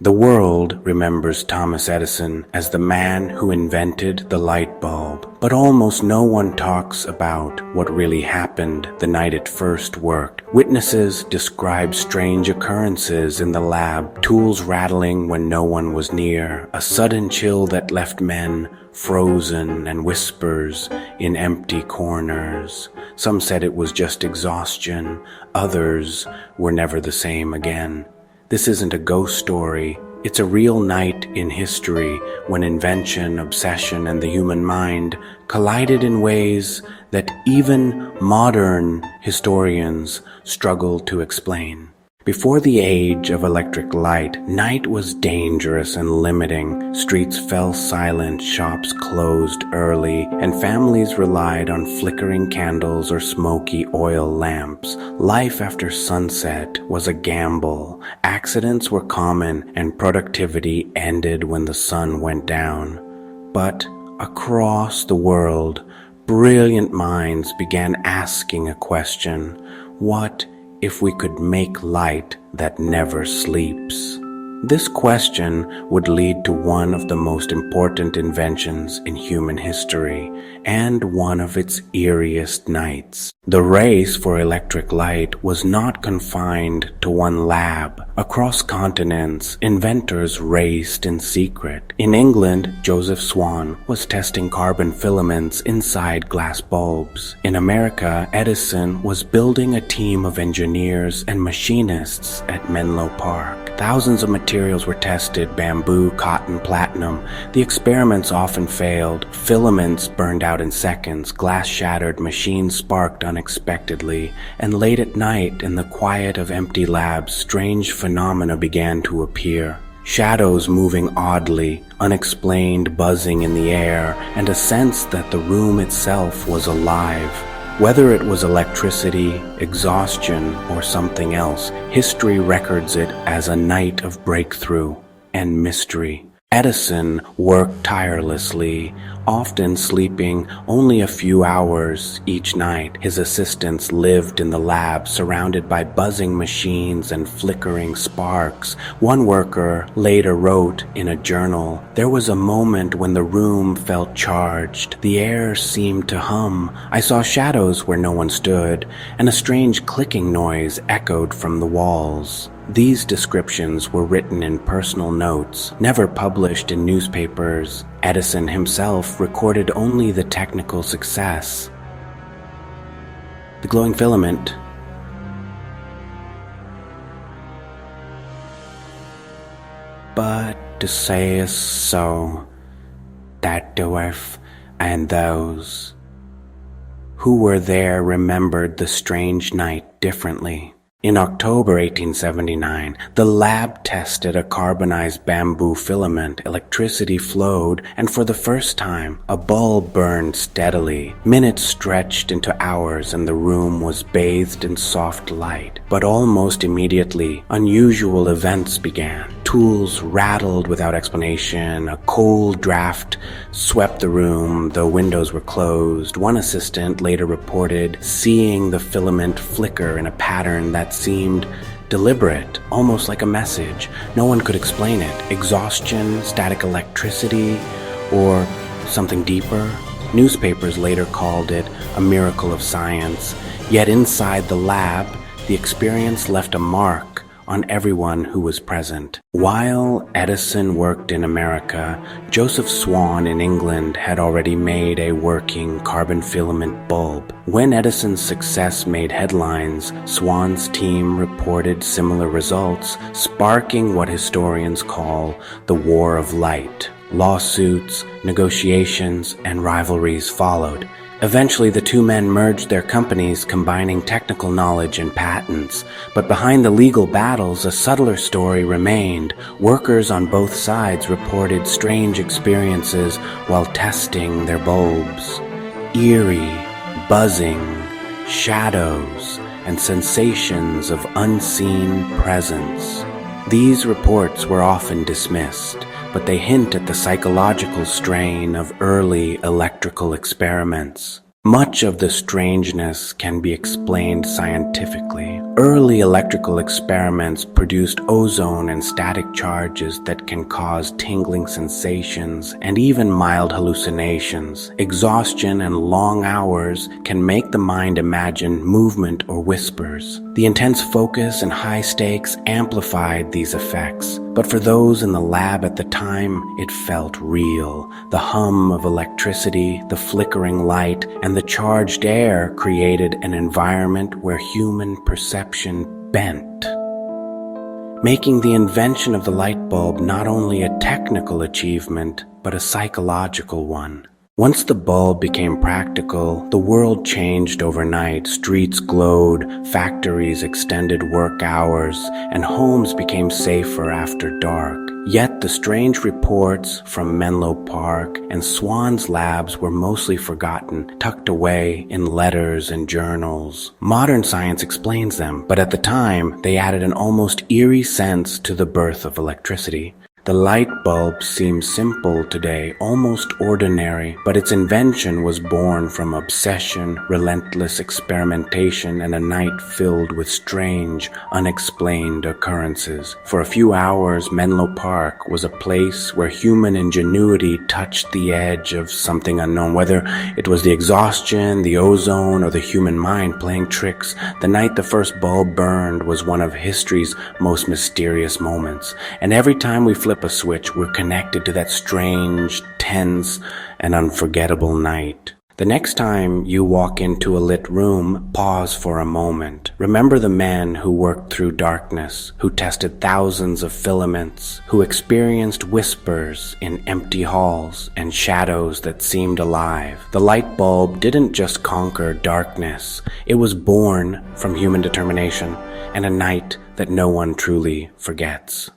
The world remembers Thomas Edison as the man who invented the light bulb, but almost no one talks about what really happened the night it first worked. Witnesses describe strange occurrences in the lab, tools rattling when no one was near, a sudden chill that left men frozen, and whispers in empty corners. Some said it was just exhaustion, others were never the same again. This isn't a ghost story, it's a real night in history when invention, obsession, and the human mind collided in ways that even modern historians struggle to explain. Before the age of electric light, night was dangerous and limiting. Streets fell silent, shops closed early, and families relied on flickering candles or smoky oil lamps. Life after sunset was a gamble. Accidents were common, and productivity ended when the sun went down. But across the world, brilliant minds began asking a question: what if we could make light that never sleeps? This question would lead to one of the most important inventions in human history, and one of its eeriest nights. The race for electric light was not confined to one lab. Across continents, inventors raced in secret. In England, Joseph Swan was testing carbon filaments inside glass bulbs. In America, Edison was building a team of engineers and machinists at Menlo Park. Thousands of materials were tested: bamboo, cotton, platinum. The experiments often failed. Filaments burned out in seconds, glass shattered, machines sparked unexpectedly, and late at night, in the quiet of empty labs, strange phenomena began to appear. Shadows moving oddly, unexplained buzzing in the air, and a sense that the room itself was alive. Whether it was electricity, exhaustion, or something else, history records it as a night of breakthrough and mystery. Edison worked tirelessly, often sleeping only a few hours each night. His assistants lived in the lab, surrounded by buzzing machines and flickering sparks. One worker later wrote in a journal, "There was a moment when the room felt charged. The air seemed to hum. I saw shadows where no one stood, and a strange clicking noise echoed from the walls." These descriptions were written in personal notes, never published in newspapers. Edison himself recorded only the technical success. The glowing filament. But to say is so, that dwarf and those who were there remembered the strange night differently. In October 1879, the lab tested a carbonized bamboo filament. Electricity flowed, and for the first time, a bulb burned steadily. Minutes stretched into hours, and the room was bathed in soft light. But almost immediately, unusual events began. Tools rattled without explanation. A cold draft swept the room, though windows were closed. One assistant later reported seeing the filament flicker in a pattern that seemed deliberate, almost like a message. No one could explain it. Exhaustion, static electricity, or something deeper? Newspapers later called it a miracle of science. Yet inside the lab, the experience left a mark on everyone who was present. While Edison worked in America, Joseph Swan in England had already made a working carbon filament bulb. When Edison's success made headlines, Swan's team reported similar results, sparking what historians call the War of Light. Lawsuits, negotiations, and rivalries followed. Eventually, the two men merged their companies, combining technical knowledge and patents. But behind the legal battles, a subtler story remained. Workers on both sides reported strange experiences while testing their bulbs. Eerie, buzzing, shadows, and sensations of unseen presence. These reports were often dismissed, but they hint at the psychological strain of early electrical experiments. Much of the strangeness can be explained scientifically. Early electrical experiments produced ozone and static charges that can cause tingling sensations and even mild hallucinations. Exhaustion and long hours can make the mind imagine movement or whispers. The intense focus and high stakes amplified these effects, but for those in the lab at the time, it felt real. The hum of electricity, the flickering light, and the charged air created an environment where human perception bent, making the invention of the light bulb not only a technical achievement, but a psychological one. Once the bulb became practical, the world changed overnight. Streets glowed, factories extended work hours, and homes became safer after dark. Yet the strange reports from Menlo Park and Swan's labs were mostly forgotten, tucked away in letters and journals. Modern science explains them, but at the time, they added an almost eerie sense to the birth of electricity. The light bulb seems simple today, almost ordinary, but its invention was born from obsession, relentless experimentation, and a night filled with strange, unexplained occurrences. For a few hours, Menlo Park was a place where human ingenuity touched the edge of something unknown. Whether it was the exhaustion, the ozone, or the human mind playing tricks, the night the first bulb burned was one of history's most mysterious moments. And every time we flip a switch, we're connected to that strange, tense, and unforgettable night. The next time you walk into a lit room, pause for a moment. Remember the men who worked through darkness, who tested thousands of filaments, who experienced whispers in empty halls and shadows that seemed alive. The light bulb didn't just conquer darkness. It was born from human determination and a night that no one truly forgets.